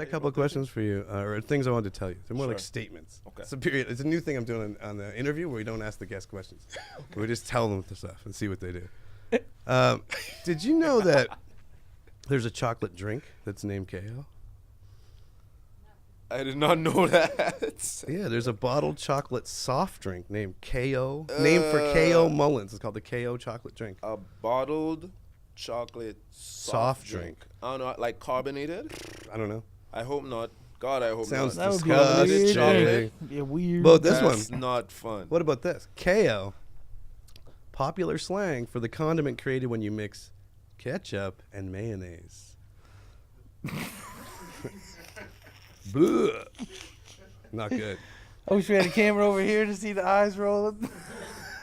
a couple of questions for you, or things I wanted to tell you. They're more like Sure. statements. Okay. It's a period. It's a new thing I'm doing on the interview where we don't ask the guest questions. We just tell them the stuff and see what they do. Did you know that there's a chocolate drink that's named Kayo? I did not know that. Yeah, there's a bottled chocolate soft drink named Kayo, named for Kayo Mullins. It's called the Kayo chocolate drink. A bottled chocolate Soft drink. I don't know, like carbonated? I don't know. I hope not. God, I hope Sounds not. That would be disgusting. weird. Chocolate. Yeah, weird. Well, this That's one. not fun. What about this? Kayo, popular slang for the condiment created when you mix ketchup and mayonnaise. Bleh. Not good. I wish we had a camera over here to see the eyes rolling.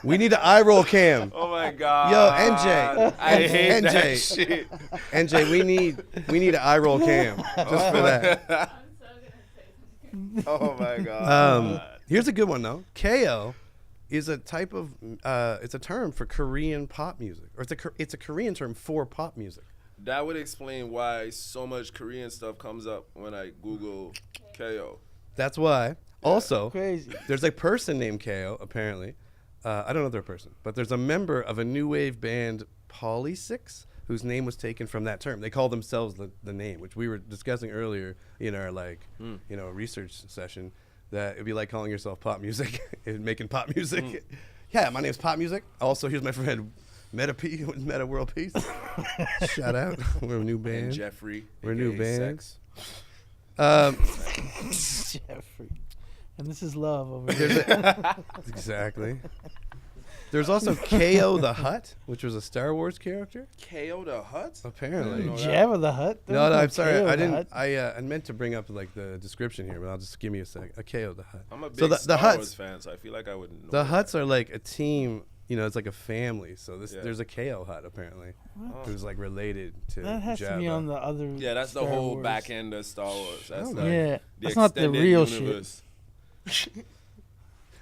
We need an eye roll cam. Oh my God. Yo, NJ. I hate NJ. that shit. NJ, we need an eye roll cam just for that. Oh my God. Here's a good one though. Kayo is a type of it's a term for Korean pop music, or it's a Korean term for pop music. That would explain why so much Korean stuff comes up when I Google Kayo. That's why. Also, Crazy. there's a person named Kayo, apparently. I don't know if they're a person, but there's a member of a new wave band, Polysix, whose name was taken from that term. They call themselves the name, which we were discussing earlier in our research session, that it'd be like calling yourself pop music and making pop music. Yeah, my name's Pop Music. Also, here's my friend Meta P with Meta World Peace. Shout out. We're a new band. And Jeffrey. We're a new aka band. Sex. Jeffrey. And this is love over here. Exactly. There's also Kayo the Hutt, which was a Star Wars character. Kayo the Hut? Apparently. know that. Jabba the Hutt. No, I'm sorry. Kayo I the didn't. Hutt. I meant to bring up like the description here, but I'll just give me a sec. A Kayo the Hutt. I'm a big So the Star Hutts, Wars fan, so I feel like I would know. the that. Hutts are like a team. You know, it's like a family. So Yeah. there's a Kayo Hut apparently, who's like related to That has Jabba. to be on the other. Yeah, that's the Star whole Wars. back end of Star Wars. That's Oh, like Yeah, the that's not the extended real universe.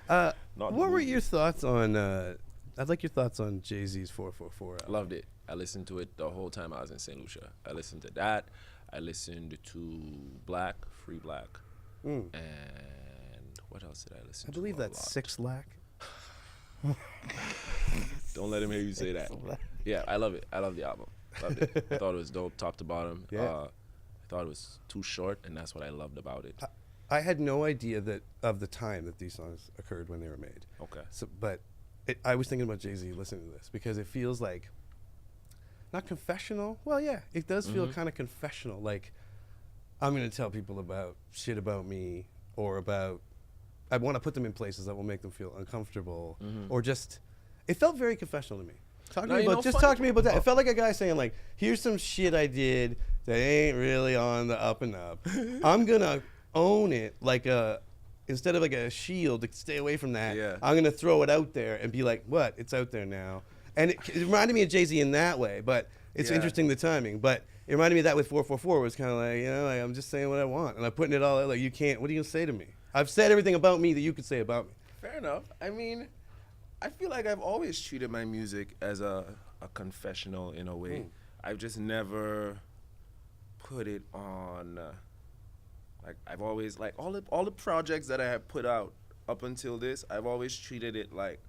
Not What the were movie. your thoughts on? I'd like your thoughts on Jay-Z's 444. I loved it. I listened to it the whole time I was in St. Lucia. I listened to that. I listened to Black, Free Black, Mm. and what else did I listen I to? believe a that's lot? 6 Lack. Don't let him hear you say that. Yeah, I love it. I love the album. Loved it. I thought it was dope, top to bottom. Yeah. I thought it was too short, and that's what I loved about it. I had no idea that of the time that these songs occurred when they were made. Okay. So, but I was thinking about Jay-Z listening to this because it feels like not confessional. Well, yeah, it does feel kind of confessional. Like I'm going to tell people about shit about me or about. I want to put them in places that will make them feel uncomfortable or just. It felt very confessional to me. Talk to me about talk to me about that. It felt like a guy saying like, "Here's some shit I did that ain't really on the up and up. I'm gonna own it like a." Instead of like a shield to stay away from that, Yeah. I'm gonna throw it out there and be like, "What? It's out there now." And it reminded me of Jay-Z in that way, but it's Yeah. interesting the timing. But it reminded me of that with 444 was kind of like, like I'm just saying what I want, and I'm putting it all out. Like you can't. What are you gonna say to me? I've said everything about me that you could say about me. Fair enough. I mean, I feel like I've always treated my music as a confessional in a way. I've just never put it on. Like I've always like all the projects that I have put out up until this, I've always treated it like,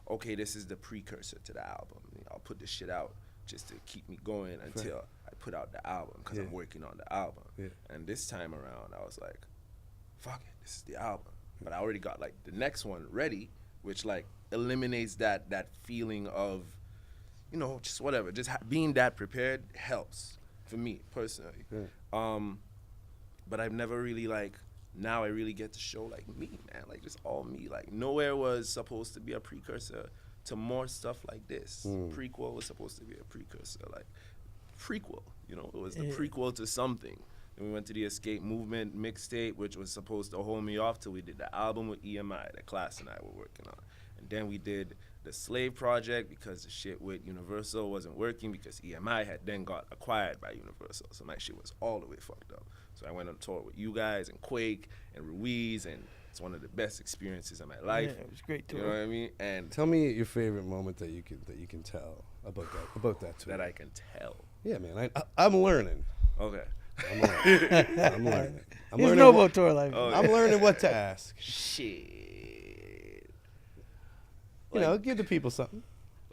okay, this is the precursor to the album. I'll put this shit out just to keep me going until I put out the album because I'm working on the album. Yeah. And this time around, I was like, fuck it, this is the album. But I already got like the next one ready, which like eliminates that feeling of, just whatever. Just being that prepared helps for me personally. Yeah. But I've never really like, now I really get to show like me, man, like just all me. Like Nowhere was supposed to be a precursor to more stuff like this. Prequel was supposed to be a precursor, like prequel, it was the prequel to something. And we went to the Escape Movement mixtape, which was supposed to hold me off till we did the album with EMI that Class and I were working on. And then we did the Slave Project because the shit with Universal wasn't working because EMI had then got acquired by Universal. So my shit was all the way fucked up. So I went on tour with you guys and Quake and Ruiz, and it's one of the best experiences of my life. Yeah, it was great tour. You know what I mean? And Tell me your favorite moment that you can tell about that tour. that I can tell. Yeah, man. I'm learning. Okay. I'm learning. I'm learning. I'm There's learning. no what- boat tour like Oh, that. I'm learning what to ask. Shit. You know, give the people something.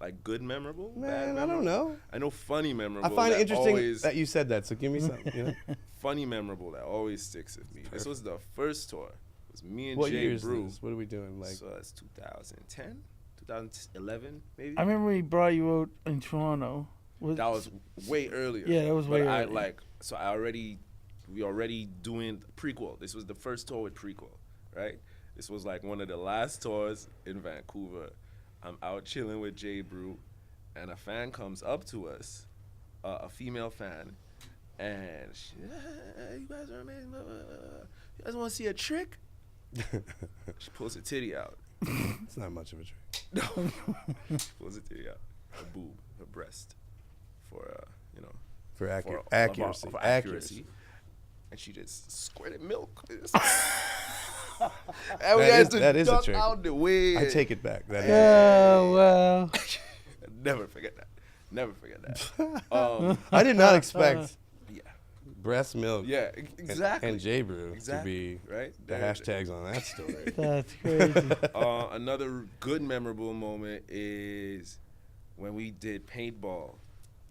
Like good memorable? bad Man, I memorable? don't know. I know funny memorable. I find it that interesting always, that you said that. So give me something. You know? funny memorable that always sticks with me. This was the first tour. It was me and What Jay year is Brew. this? What are we doing? Like, So that's 2010, 2011, maybe. I remember we brought you out in Toronto. That was way earlier. Yeah, that was way but I earlier. like so we already doing prequel. This was the first tour with prequel, right? This was like one of the last tours in Vancouver. I'm out chilling with Jay Brew, and a fan comes up to us, a female fan, and she, you guys are amazing. Blah, blah, blah. You guys want to see a trick? She pulls a titty out. it's not much of a trick. No, she pulls a titty out, her boob, her breast, for For for accuracy. for accuracy. And she just squirted milk. And we had to that is a duck trick. out the way. I take it back. That is Oh, well. Never forget that. Never forget that. I did not expect Yeah, breast milk yeah, exactly. and J Brew Exactly, to be right? the hashtags on that story. That's crazy. Another good memorable moment is when we did paintball.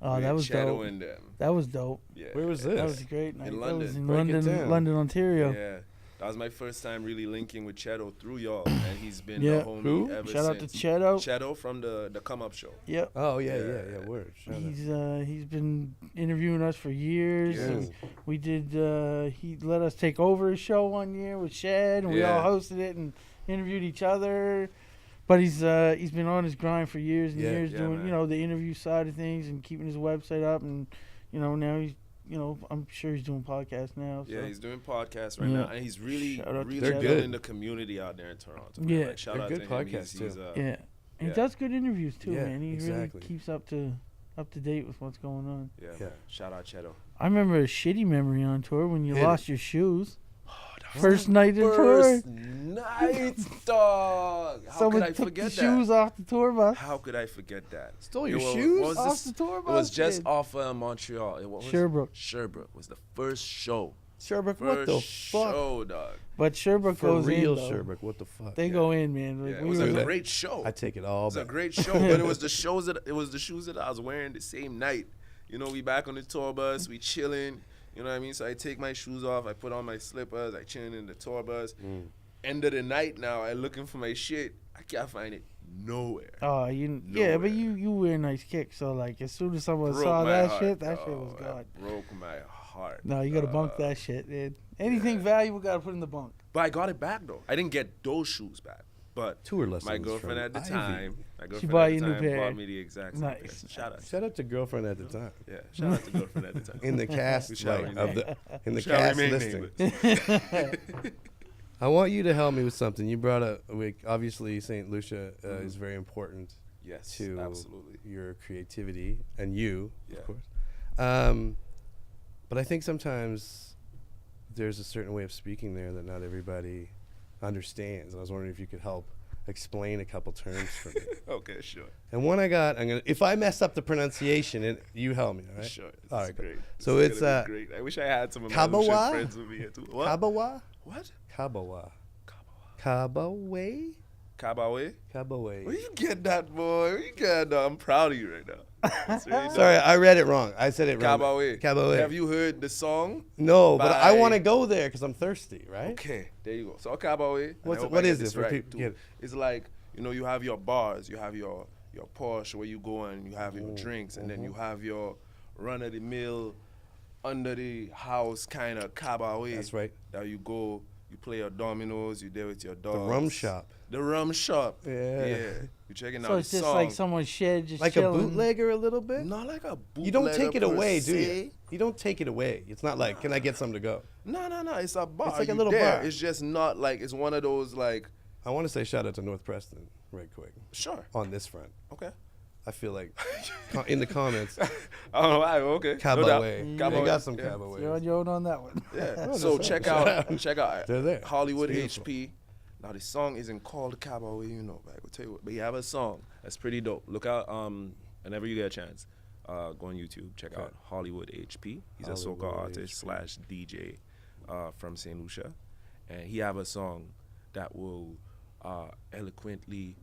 Oh, with that was Cheto dope. and them. That was dope. Yeah. Where was this? That was a great night. In That was London. in Break it London, down. London, Ontario. Yeah. That was my first time really linking with Cheto through y'all, and he's been Yeah. the homie Who? ever Shout out to since. Cheto. Cheto from the Come Up Show. Yep. Oh yeah, Yeah. yeah. Word. Shout out. He's been interviewing us for years. Yes. And we did. He let us take over his show one year with Shed, and we all Yeah. hosted it and interviewed each other. But he's been on his grind for years and Yeah. years Yeah, doing man. the interview side of things and keeping his website up, and now he's I'm sure he's doing podcasts now. So. Yeah, he's doing podcasts right Yeah. now, and he's really, Shout out to really They're building good. the community out there in Toronto. Man. Yeah. Like, shout They're out good to him. podcasts, He's, too. Yeah, and Yeah. he does good interviews too, Yeah, man. He exactly. really keeps up to date with what's going on. yeah. Yeah. Man. Shout out Cheto. I remember a shitty memory on tour when you Hit lost your shoes. Oh, First night of tour. First night, dog. How Someone could I took forget the that? shoes off the tour bus. How could I forget that? Stole your It was- shoes? what was Off this? the tour It was bus, just kid. off Montreal. What was it? Sherbrooke. Sherbrooke was the first show. Sherbrooke, First what the fuck? show, dog. But Sherbrooke For goes real, in, though. Sherbrooke, what the fuck? They go in, man. Like, Yeah, it we was were a that. great show. I take it It all was a back. great show, but it was the shoes that I was wearing the same night. We back on the tour bus, we chilling. You know what I mean? So I take my shoes off, I put on my slippers, I chilling in the tour bus. End of the night now, I looking for my shit. I can't find it nowhere. Oh, yeah, but you wear nice kicks, so like as soon as someone Broke saw my that heart, shit, that dog. shit was gone. That broke my heart. No, you gotta bunk that shit, man. Anything valuable gotta put in the bunk. But I got it back though. I didn't get those shoes back. But Tour lessons my girlfriend from at the Ivy. time, bought you a new pair. bought me the exact same Nice. pair. Shout out. Shout out to girlfriend at the time. Yeah, shout out to girlfriend at the time. In the cast, Shall like we of the in the Shall cast remain listing. nameless. I want you to help me with something. You brought up, obviously, St. Lucia is very important Yes, to absolutely. your creativity and you, Yeah. of course. But I think sometimes there's a certain way of speaking there that not everybody understands. And I was wondering if you could help explain a couple terms for me. Okay, sure. And one if I mess up the pronunciation, and you help me, all right? Sure. All This right, is cool. great. So This is it's gonna be great. I wish I had some of my Kabawa? Lucian friends with me here too. What? Kabawa? What? Kabawa. Kabawa. Kabawa? Kabawe? Kabawa. Where you get that, boy? Where you get that? I'm proud of you right now. That's really dope. Sorry, I read it wrong. I said it wrong. Kabawe. Kabawe. Have you heard the song? No, but I by- want to go there because I'm thirsty, right? Okay, there you go. So Kabawe. What is this for people? Get it. It's like, you have your bars, you have your Porsche where you go and you have your drinks, and then you have your run-of-the-mill, under the house kind of Kabawe. That's right. That you go, you play your dominoes, you there with your dogs. The rum shop. The rum shop. Yeah. You're checking out So the it's just song. like someone's shed just Like chilling. a bootlegger a little bit? Not like a bootlegger You don't take it per away, do you? se. You don't take it away. It's not like, can I get some to go? No. It's a bar. It's like a You little there. bar. It's just not like, it's one of those like, I want to say shout out to North Preston right quick sure. on this front. Okay. I feel like in the comments, I don't know why. Okay. Kabawe. No doubt. They got some Yeah. Kabawe. You're on your own on that one. Yeah. Oh, So that's check right. out They're there. Hollywood It's beautiful. HP. Now the song isn't called Kabawe, but I will tell you what. But you have a song that's pretty dope. Look out whenever you get a chance. Go on YouTube, check out Hollywood HP. He's a Hollywood soca artist HP. / DJ from St. Lucia, and he have a song that will eloquently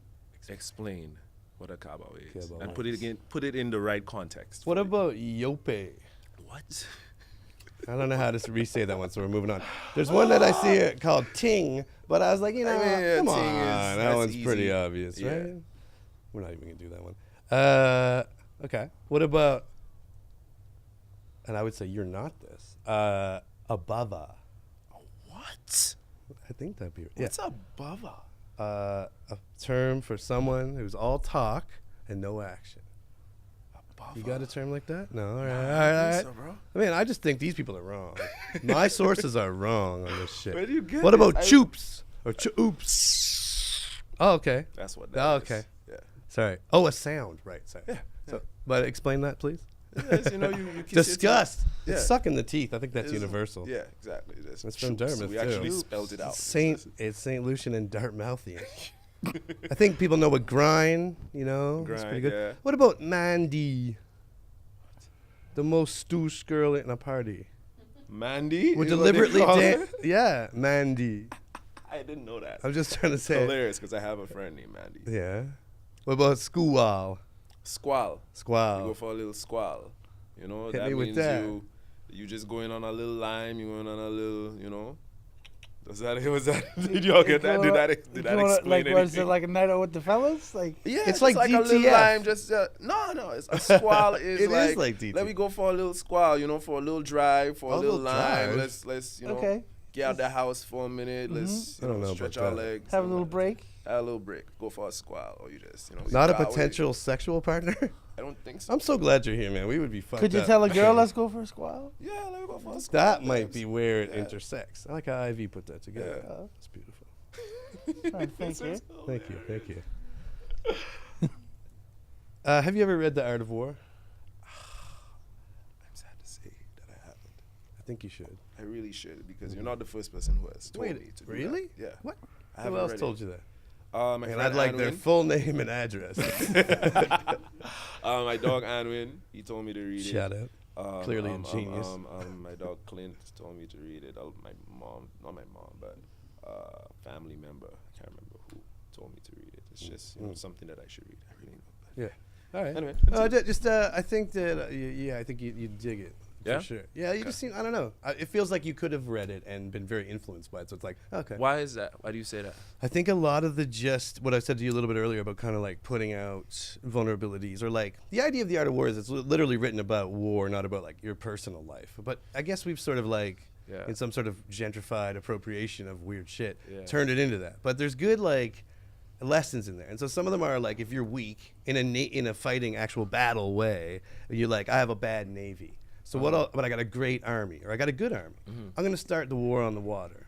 explain what a cabal is Cabal and is. put it in the right context. What about Yope? What? I don't know how to re-say that one, so we're moving on. There's one that I see here called Ting, but I was like, come Ting on, is- that that's one's pretty easy. obvious, Yeah. right? We're not even gonna do that one. Okay. What about? And I would say you're not this. Abava. What? I think that'd be What's a bava? a term for someone who's all talk and no action. You got a term like that? No. All right. I All don't right. think so, bro. I mean, I just think these people are wrong. My sources are wrong on this shit. Where do you get What this? about I- choops or oops? Oh, okay. That's what Oh, that is. okay. Yeah. Sorry. Oh, a sound. Right. Sorry. Yeah. So, but explain that, please. Yes, you know, you kiss your Disgust. Yeah. It's sucking the teeth. I think that's It's- universal. Yeah, exactly. It's It's from choops. Dartmouth, We too. actually Choops. spelled it out. It's St. Lucian and Dartmouthian. I think people know what grind, it's Grind, pretty good. yeah. What about Mandy? The most stoosh girl in a party. Mandy? Would is what they deliberately call dance. her? Yeah, Mandy. I didn't know that. I'm just trying to say. Hilarious because I have a friend named Mandy. Yeah. What about squall? Squall. You Squall. go for a little squall. You know, Hit that me with means that. you just going on a little lime, you going on a little, Was that did y'all get that? Did that explain like, anything? was it like a night out with the fellas? Like, Yeah, It's just like a little DTF. lime. Just no. It's a squall. Is It like, is like DTF. Let me go for a little squall. For a little drive, for a little lime. drive? Let's okay, get out the house for a minute. Let's I don't know stretch about our that. legs. have a and little break. Have a little break. Go for a squall, or you just Not a go out potential sexual partner? with it. I don't think so. I'm so glad you're here, man. We would be fucked Could you up. tell a girl, let's go for a squall? Yeah, let me go for a squall. That might be where it Yeah. intersects. I like how Ivy put that together. Yeah. Oh, that's beautiful. Thank you. Thank you. Have you ever read The Art of War? I'm sad to say that I haven't. I think you should. I really should because you're not the first person who has told me to do really? that. Yeah. What? I Who haven't else read told it. you that? My And friend I'd like their Anwin. full name and address. My dog Anwin, he told me to read it. Shout out. Clearly a genius. My dog Clint told me to read it. My mom, not my mom, but family member, I can't remember who, told me to read it. It's just something that I should read. I really know. Yeah. All right. Anyway, I think that, I think you dig it. Yeah? For sure. Yeah, you just seem, I don't know. It feels like you could have read it and been very influenced by it. So it's like, okay. Why is that? Why do you say that? I think a lot of what I said to you a little bit earlier about kind of like putting out vulnerabilities or like the idea of The Art of War is it's literally written about war, not about like your personal life. But I guess we've sort of like, Yeah. in some sort of gentrified appropriation of weird shit, Yeah. turned it into that. But there's good like lessons in there. And so some of them are like, if you're weak in a fighting actual battle way, you're like, I have a bad navy. So but I got a great army, or I got a good army. I'm going to start the war on the water.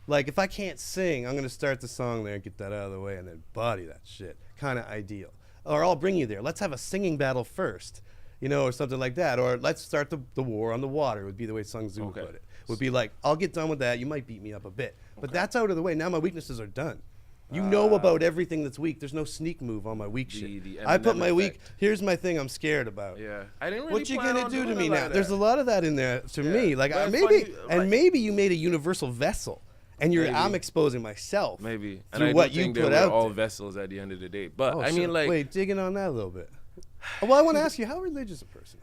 Like, if I can't sing, I'm going to start the song there and get that out of the way and then body that shit. Kind of ideal. Or I'll bring you there. Let's have a singing battle first, or something like that. Or let's start the war on the water would be the way Sun Tzu Okay. put it. Would be like, I'll get done with that. You might beat me up a bit. But that's out of the way. Now my weaknesses are done. You know about everything that's weak. There's no sneak move on my weak shit. the I put Eminem my weak, effect. here's my thing I'm scared about. Yeah. I didn't really What you plan gonna on do to doing me it now? like There's that. a lot of that in there to Yeah. me. Like But maybe, funny, and like- maybe you made a universal vessel, and Maybe. I'm exposing myself. Maybe. And through I what do you think put they were out all there. vessels at the end of the day. But Oh, I shit. mean, like, wait, digging on that a little bit. Well, I want to ask you, how religious a person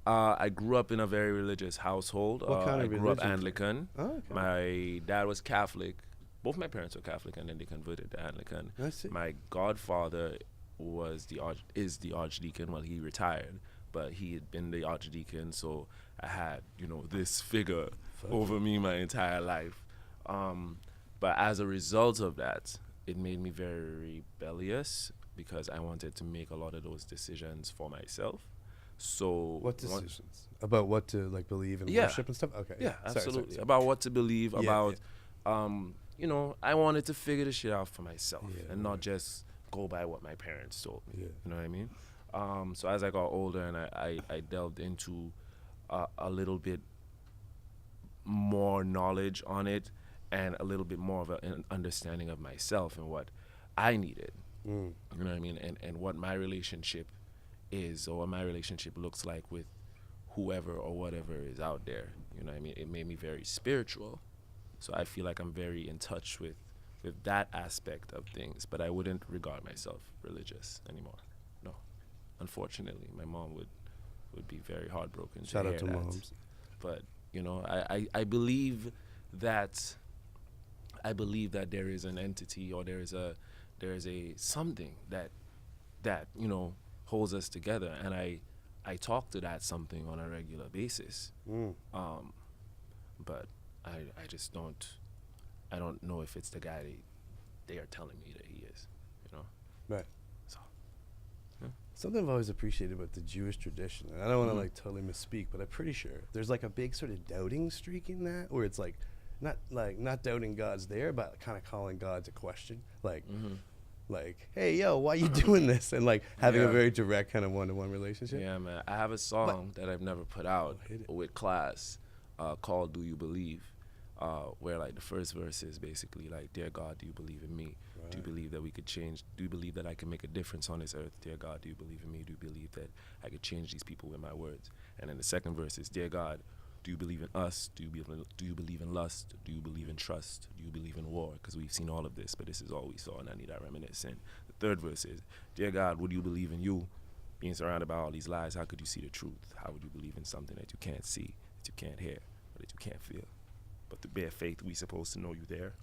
are you? I grew up in a very religious household. What kind I of grew up religion? Anglican. Oh, okay. My dad was Catholic. Both my parents were Catholic, and then they converted to Anglican. I see. My godfather is the archdeacon. Well, he retired, but he had been the archdeacon, so I had this figure over me my entire life. But as a result of that, it made me very rebellious because I wanted to make a lot of those decisions for myself. So What decisions? About what to like believe and Yeah. worship and stuff? Okay. Yeah, Sorry, absolutely. sorry. About what to believe, Yeah, about, I wanted to figure the shit out for myself Yeah, and not right. just go by what my parents told me. Yeah. You know what I mean? So as I got older and I delved into a little bit more knowledge on it and a little bit more of an understanding of myself and what I needed. Mm. You know what I mean? And what my relationship is or what my relationship looks like with whoever or whatever is out there. You know what I mean? It made me very spiritual. So I feel like I'm very in touch with that aspect of things, but I wouldn't regard myself religious anymore. No. Unfortunately, my mom would be very heartbroken. Shout out to that. moms. But, you know, I believe that there is an entity or there is a something that you know holds us together, and I talk to that something on a regular basis. But I just don't know if it's the guy they are telling me that he is, you know. Right. So Something I've always appreciated about the Jewish tradition, and I don't want to like totally misspeak, but I'm pretty sure there's like a big sort of doubting streak in that, where it's like not doubting God's there, but kind of calling God to question, like hey, yo, why you doing this, and like having a very direct kind of one-to-one relationship. Yeah, man. I have a song that I've never put out with class called "Do You Believe," where like the first verse is basically like, "Dear God, do you believe in me? Right. Do you believe that we could change? Do you believe that I can make a difference on this earth? Dear God, do you believe in me? Do you believe that I could change these people with my words?" And then the second verse is, "Dear God, do you believe in us? Do you believe in lust? Do you believe in trust? Do you believe in war? Because we've seen all of this, but this is all we saw, and I need that reminisce." And the third verse is, "Dear God, would you believe in you? Being surrounded by all these lies, how could you see the truth? How would you believe in something that you can't see, that you can't hear, or that you can't feel? But to bear faith, we supposed to know you there.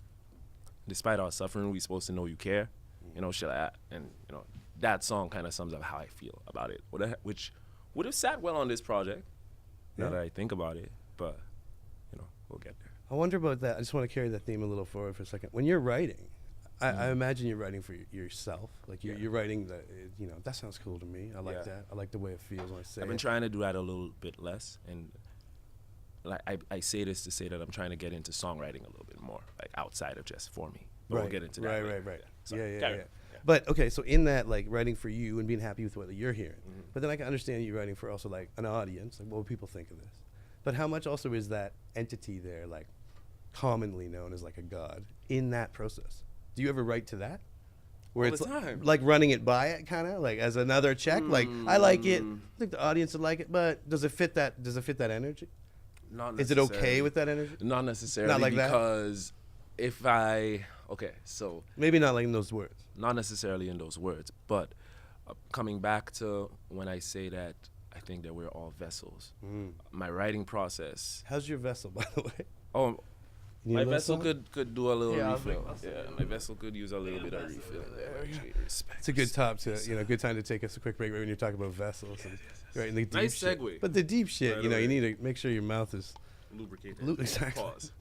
Despite our suffering, we supposed to know you care." You know, shit like that. And, you know, that song kind of sums up how I feel about it, which would have sat well on this project, now that I think about it. But, you know, we'll get there. I wonder about that. I just want to carry that theme a little forward for a second. When you're writing, I imagine you're writing for yourself. Like you're writing you know, that sounds cool to me. I like that. I like the way it feels when I say it. I've been trying to do that a little bit less, and like I say this to say that I'm trying to get into songwriting a little bit more, like outside of just for me. But we'll get into that. Right. Yeah. But okay, so in that, like writing for you and being happy with what you're hearing, but then I can understand you writing for also like an audience. Like, what would people think of this? But how much also is that entity there, like commonly known as like a god, in that process? Do you ever write to that? Where All it's the time. like running it by it, kind of like as another check. Like, I like it. I think the audience would like it, but does it fit that? Does it fit that energy? Not Is it okay with that energy? Not necessarily. Not like because if so maybe not like in those words. Not necessarily in those words, but coming back to when I say that I think that we're all vessels. My writing process. How's your vessel, by the way? Oh, my vessel song? could do a little refill. Yeah, my vessel could use a little bit of refill. Respect. It's a good good time to take us a quick break right when you're talking about vessels. Right, and the deep Nice shit. segue. But the deep shit, Right you know, away. you need to make sure your mouth is Lubricated. Exactly. Pause.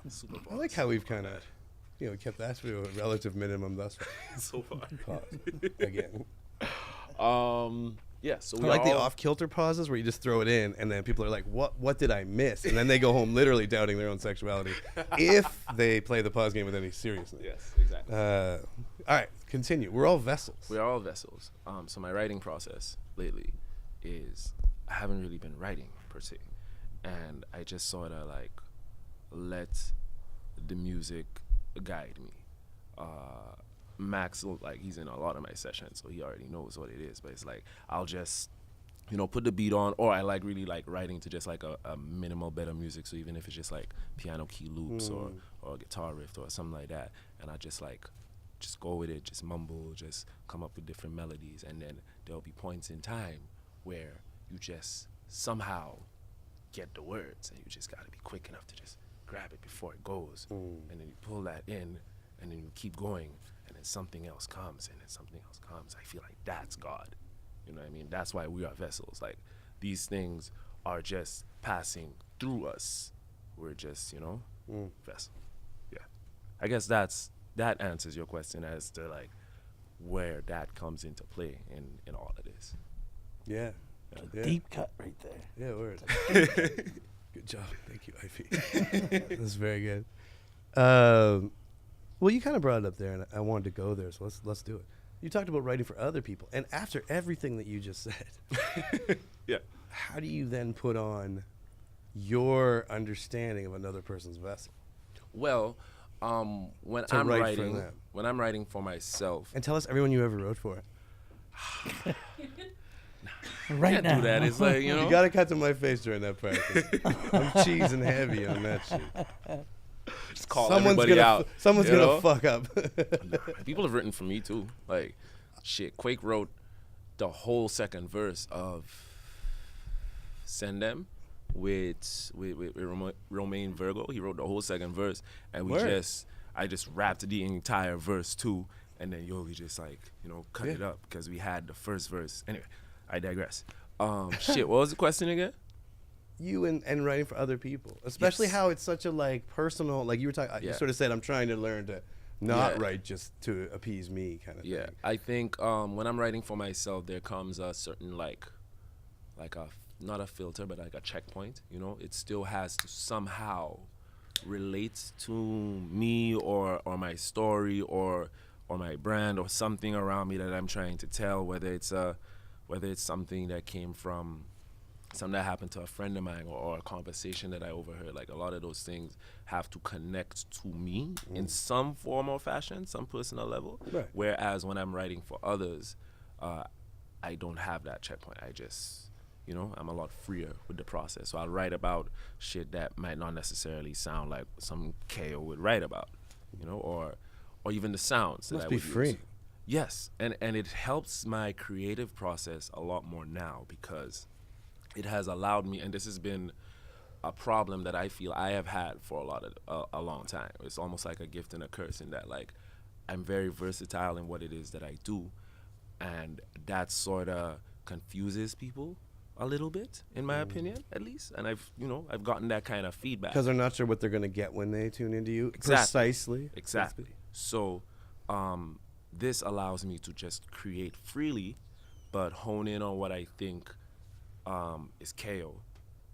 Super pause. I like how we've kind of, kept that to a relative minimum thus far. So far. Pause. Again. Yeah, so I we like the all- off-kilter pauses where you just throw it in, and then people are like, what did I miss? And then they go home literally doubting their own sexuality if they play the pause game with any seriousness. Yes, exactly. All right, continue. We're all vessels. We are all vessels. So my writing process lately is I haven't really been writing per se, and I just sort of like let the music guide me. Max, like, he's in a lot of my sessions, so he already knows what it is. But it's like I'll just, put the beat on, or I like really like writing to just like a minimal bit of music. So even if it's just like piano key loops or a guitar riff or something like that, and I just go with it, just mumble, just come up with different melodies, and then there'll be points in time where you just somehow get the words, and you just got to be quick enough to just grab it before it goes, and then you pull that in, and then you keep going, and then something else comes, and then something else comes. I feel like that's God. You know what I mean? That's why we are vessels. Like, these things are just passing through us. We're just, vessel. Yeah. I guess that answers your question as to, like, where that comes into play in all of this. Yeah. Deep cut right there. Yeah, word. Good job. Thank you, Ivy. That's very good. Well, you kind of brought it up there, and I wanted to go there, so let's do it. You talked about writing for other people, and after everything that you just said, Yeah. how do you then put on your understanding of another person's vessel? Well, when To I'm write for writing, them. for myself, And tell us everyone you ever wrote for. Right Can't now. do that. It's like, you know. You gotta cut to my face during that practice. I'm cheesing heavy on that shit. Just call everybody gonna out. Someone's you gonna know? fuck up. People have written for me too. Like, shit, Quake wrote the whole second verse of Send Them with Romain Virgo. He wrote the whole second verse, and I just rapped the entire verse too, and then Yogi just like, you know, cut it up because we had the first verse. Anyway, I digress. Shit, what was the question again? You and writing for other people, especially Yes. how it's such a like personal, like you were talking, you Yeah. sort of said, I'm trying to learn to not Yeah. write just to appease me kind of Yeah, thing. I think when I'm writing for myself, there comes a certain like a not a filter, but like a checkpoint. You know, it still has to somehow relate to me or my story or my brand or something around me that I'm trying to tell. Whether it's something that came from something that happened to a friend of mine or a conversation that I overheard. Like, a lot of those things have to connect to me in some form or fashion, some personal level. Right. Whereas when I'm writing for others, I don't have that checkpoint. I just, you know, I'm a lot freer with the process. So I'll write about shit that might not necessarily sound like some Kayo would write about, you know, or even the sounds that Must I be would use. free. Yes, and it helps my creative process a lot more now because it has allowed me, and this has been a problem that I feel I have had for a long time. It's almost like a gift and a curse in that, like, I'm very versatile in what it is that I do, and that sort of confuses people a little bit, in my opinion, at least. And I've gotten that kind of feedback. Because they're not sure what they're going to get when they tune into you. Exactly. Precisely. So this allows me to just create freely, but hone in on what I think is Kayo,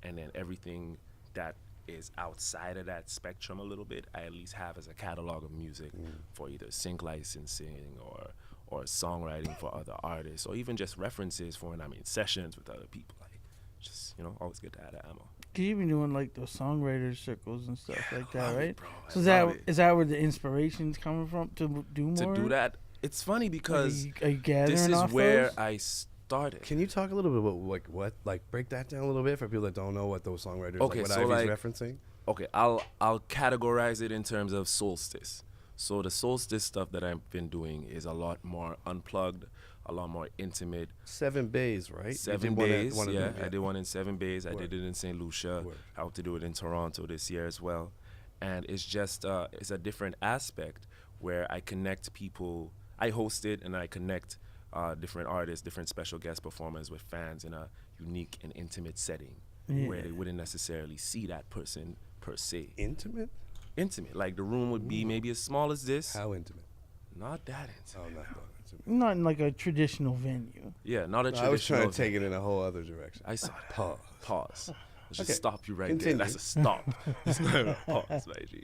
and then everything that is outside of that spectrum a little bit, I at least have as a catalog of music for either sync licensing or songwriting for other artists, or even just references for when I'm in sessions with other people. Like, just, you know, always good to add that ammo. Cause you've been doing like those songwriter circles and stuff like that, love it, right? bro. So I love it. is that where the inspiration's coming from to do more? To do that, it's funny because Are you gathering this is off where those? I started. Can you talk a little bit about break that down a little bit for people that don't know what those songwriters, Okay, like what so Ivy's like- referencing? Okay, I'll categorize it in terms of solstice. So the solstice stuff that I've been doing is a lot more unplugged, a lot more intimate. 7 Bays, right? You 7 did one at- Bays, one of yeah. them, I did one in 7 Bays. I Word. did it in St. Lucia. Word. I hope to do it in Toronto this year as well. And it's just, it's a different aspect where I connect people. I host it and I connect different artists, different special guest performers with fans in a unique and intimate setting where they wouldn't necessarily see that person per se. Intimate? Intimate, like the room would be maybe as small as this. How intimate? Not that Oh, intimate. not that intimate. Not in like a traditional venue. Yeah, not a No, I was trying to traditional take it in a whole other direction. I saw that. Pause. Pause. Let's just Okay, stop you right continue. there. That's a stop. It's not a pause, my G.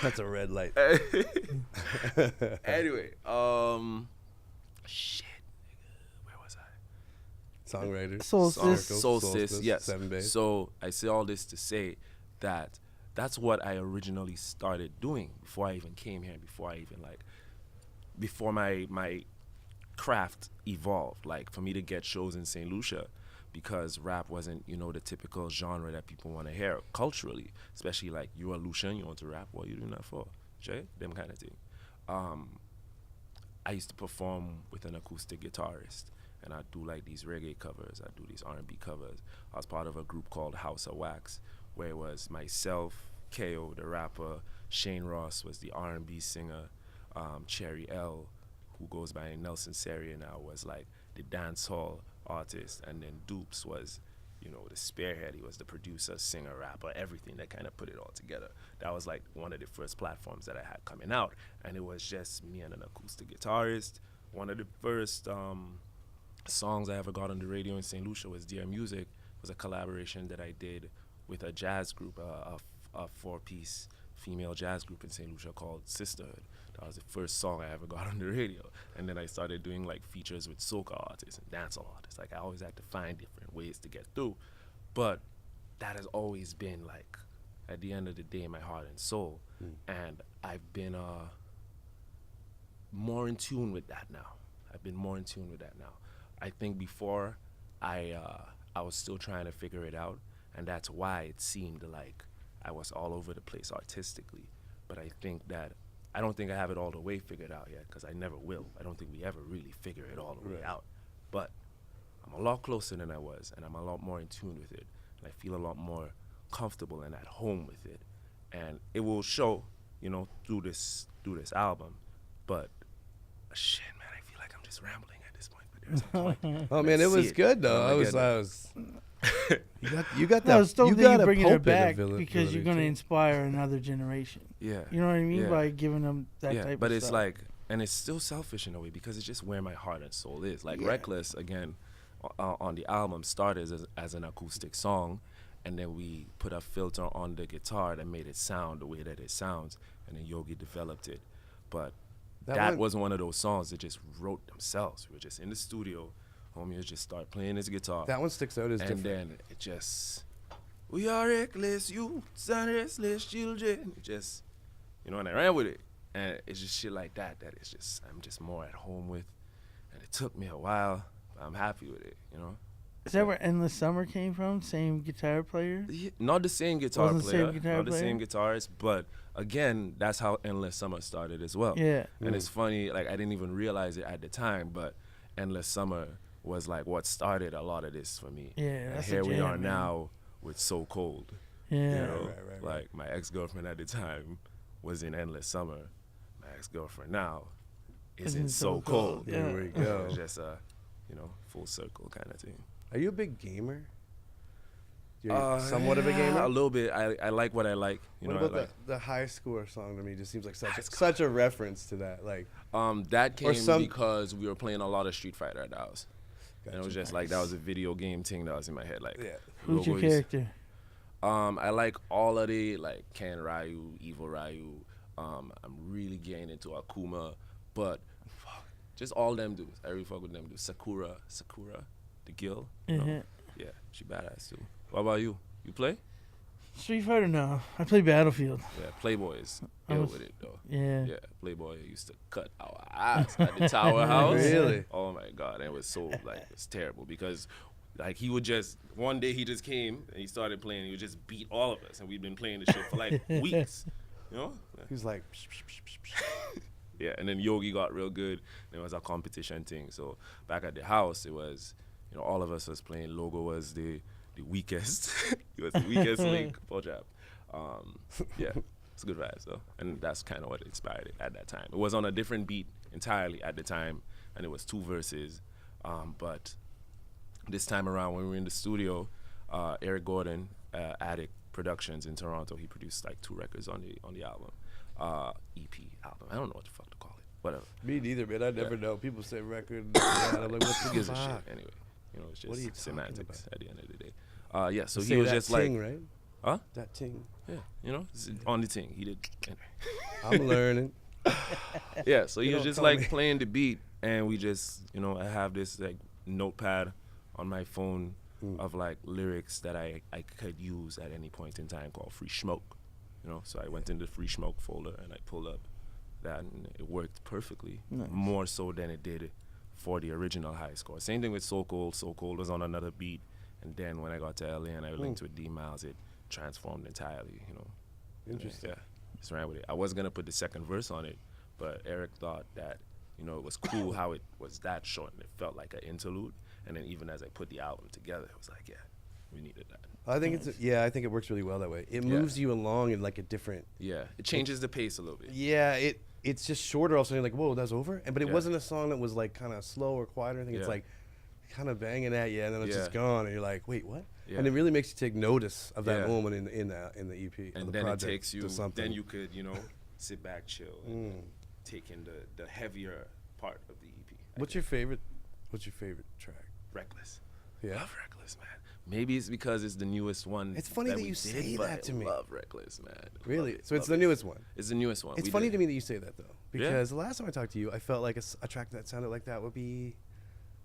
That's a red light. Anyway, shit. Where was I? Songwriters. Solstice. Circles, Solstice, yes. 7 Bays. So I say all this to say that that's what I originally started doing before I even came here, before my craft evolved, like for me to get shows in St. Lucia, because rap wasn't, you know, the typical genre that people want to hear culturally, especially like you are Lucian, you want to rap, what are you doing that for? Jay? Them kind of thing. I used to perform with an acoustic guitarist, and I'd do like these reggae covers, I'd do these R&B covers. I was part of a group called House of Wax, where it was myself, Kayo, the rapper, Shane Ross was the R&B singer, Cherry L, who goes by Nelson Seria now, was like the dancehall artist, and then Dupes was, you know, the spearhead. He was the producer, singer, rapper, everything that kind of put it all together. That was like one of the first platforms that I had coming out, and it was just me and an acoustic guitarist. One of the first songs I ever got on the radio in St. Lucia was Dear Music. It was a collaboration that I did with a jazz group, a 4-piece female jazz group in St. Lucia called Sisterhood. That was the first song I ever got on the radio. And then I started doing like features with soca artists and dancehall artists. Like, I always had to find different ways to get through. But that has always been like, at the end of the day, my heart and soul. And I've been more in tune with that now. I think before I was still trying to figure it out, and that's why it seemed like I was all over the place artistically. But I don't think I have it all the way figured out yet, because I never will. I don't think we ever really figure it all the way out. But I'm a lot closer than I was, and I'm a lot more in tune with it, and I feel a lot more comfortable and at home with it. And it will show, you know, through this album. But shit, man, I feel like I'm just rambling at this point. But there's a point. Oh man, it was good though. I was. You got that. I was still you thinking got a bringing it pulpit back ability because you're going to too. inspire another generation. Yeah. You know what I mean? Yeah. By giving them that Yeah, type but of it's stuff. like, and it's still selfish in a way, because it's just where my heart and soul is. Like Reckless, again, on the album, started as an acoustic song, and then we put a filter on the guitar that made it sound the way that it sounds, and then Yogi developed it. But that was one of those songs that just wrote themselves. We were just in the studio, homie would just start playing his guitar. That one sticks out as and different. then it just, we are reckless youths and restless children. It just, you know, and I ran with it. And it's just shit like that it's just, I'm just more at home with. And it took me a while, but I'm happy with it, you know? Is that where Endless Summer came from? Same guitar player? Not the same guitar Wasn't the player, same guitar not the player? same guitarist, but again, that's how Endless Summer started as well. Yeah. And it's funny, like I didn't even realize it at the time, but Endless Summer was like what started a lot of this for me. Yeah, And that's a here we jam, are man. now with So Cold. Yeah. You know, right. like my ex-girlfriend at the time was in Endless Summer. My ex-girlfriend now is in So Cold. Yeah. There we So go. it's just a, you know, full circle kind of thing. Are you a big gamer? You're somewhat of a gamer. A little bit. I like what I like. You What know, about I like, the high score song to me? Just seems like such a reference to that. Like, that came some- because we were playing a lot of Street Fighter at the house. And it was Gotcha. just like, that was a video game thing that was in my head. Like, Yeah. Who's your logos. character? I like all of the, like Ken Ryu, Evil Ryu. I'm really getting into Akuma, but fuck, just all them dudes. I really fuck with them dudes. Sakura, the Gil. You know? Mhm. Yeah, she badass too. What about you? You play? Street Fighter? No. I play Battlefield. Yeah, Playboy is I ill was- with it though. Yeah. Yeah, Playboy used to cut our ass at the Tower House. Really? Oh my God, and it was so like it's terrible because like he would just one day he just came and he started playing. He would just beat all of us, and we've been playing the shit for like weeks. You know? He was like, psh, psh, psh, psh, psh. Yeah, and then Yogi got real good. And it was a competition thing. So back at the house, it was, you know, all of us was playing. Logo was the weakest. He was the weakest link, Paul Jab. Yeah, it's a good vibes though. And that's kind of what inspired it at that time. It was on a different beat entirely at the time, and it was 2 verses. But this time around, when we were in the studio, Eric Gordon, Attic Productions in Toronto, he produced like 2 records on the album, EP album. I don't know what the fuck to call it. Whatever. Me neither, man. I never Yeah. know. People say record. Yeah, I'm like, what's Who the gives a fuck? shit anyway? You know, it's What are you just talking semantics about? at the end of the day. Yeah, so You he say was that just ting, like, right? huh? That ting. Yeah, you know, it's on the thing. He did. Anyway. I'm learning. Yeah, so he You was don't just tell like me. playing the beat, and we just, you know, I have this like notepad on my phone of like lyrics that I could use at any point in time called Free Smoke. You know, so I went in the Free Smoke folder and I pulled up that, and it worked perfectly. Nice. More so than it did for the original high score. Same thing with So Cold. So Cold was on another beat, and then when I got to LA and I linked with D Miles, it transformed entirely. You know. Interesting. Yeah, just ran with it. I was gonna put the second verse on it, but Eric thought that, you know, it was cool how it was that short and it felt like an interlude. And then even as I put the album together, it was like, yeah, we needed that. I think I think it works really well that way. It moves you along in like a different. Yeah, it changes the pace a little bit. Yeah, it's just shorter. Also, you're like, whoa, that's over. But it Yeah. wasn't a song that was like kind of slow or quieter. I think it's Yeah. like kind of banging at you, and then it's just Yeah. gone, and you're like, wait, what? Yeah. And it really makes you take notice of that Yeah. moment in the EP. And the then it project takes you, to something. then you could, you know, sit back, chill, and take in the heavier part of the EP. What's your favorite track? Reckless. Yeah. Love Reckless, man. Maybe it's because it's the newest one. It's funny that we you did, say but that to I me. love Reckless, man. Really? Love it, So it's love the it. newest one. It's the newest one. It's We funny did. to me that you say that though, because the last time I talked to you, I felt like a track that sounded like that would be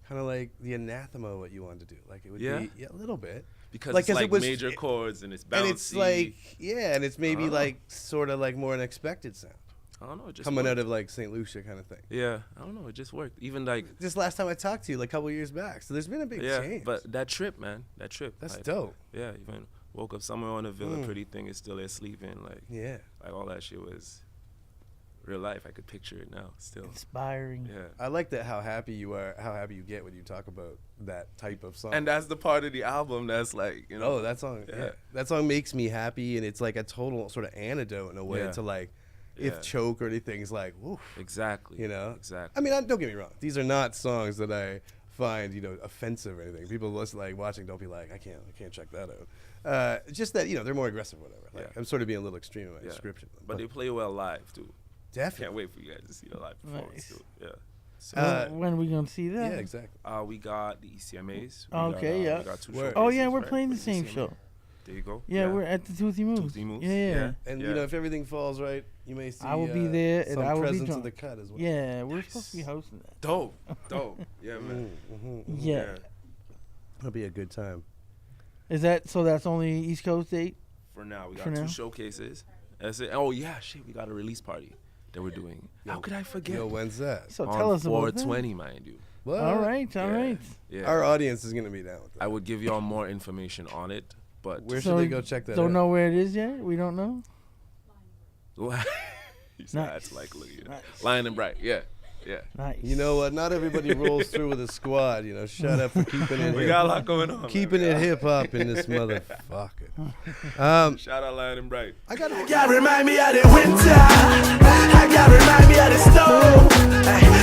kind of like the anathema of what you wanted to do. Like it would be a little bit. Because Like, it's 'cause like it was- major chords and it's bouncy. And it's like, and it's maybe Uh-huh. like sort of like more an expected sound. I don't know. It just coming worked. out of like St. Lucia kind of thing. Yeah, I don't know. It just worked. Even like Just last time I talked to you, like a couple years back. So there's been a big change. but that trip, man, that trip. That's like, dope. Yeah, even woke up somewhere on a villa, pretty thing is still there sleeping. Like Yeah. like all that shit was real life. I could picture it now still. Inspiring. Yeah. I like that how happy you are, how happy you get when you talk about that type of song. And that's the part of the album that's like, you know. oh, that song, Yeah. yeah. That song makes me happy, and it's like a total sort of antidote in a way Yeah. to like, Yeah. if choke or anything's like, woof, Exactly. you know? Exactly. I mean, don't get me wrong. These are not songs that I find, offensive or anything. People listen, like watching, don't be like, I can't check that out. Just that, they're more aggressive or whatever. Like, Yeah. I'm sort of being a little extreme in my Yeah. description. But they play well live too. definitely. Can't wait for you guys to see the live performance Nice. too. Yeah. So When are we gonna see that? Yeah, exactly. we got the ECMAs. Okay, yeah. We got 2 Word. Oh yeah, showcases, we're right, playing the for same ECMA. show. There you go. Yeah, we're at the Toothy Moose. Toothy Moose. Yeah. And Yeah. if everything falls right, you may see I will be there, and some I will be presence of drunk. the cut as well. Yeah, we're supposed to be hosting that. Dope. Yeah, man. Yeah. It'll be a good time. Is that so? That's only East Coast date. For now, we For got 2 now? showcases. That's it. Oh yeah, shit. We got a release party that we're doing. How could I forget? Yo, when's that? So On tell us about that. 420, mind you. What? All right, all Yeah. right. Yeah. Our audience is gonna be down with that. I would give y'all more information on it, but Where So should they we go check that Don't out? know where it is yet. We don't know. He said, Nice. that's like look at Nice. Lion and Bright. Yeah. Nice. You know what? Not everybody rolls through with a squad. Shout out for keeping it. We got a lot going on. keeping man. it hip hop in this motherfucker. Shout out Lion and Bright. I got Gotta remind me of the winter. I gotta remind me of the snow. Ay,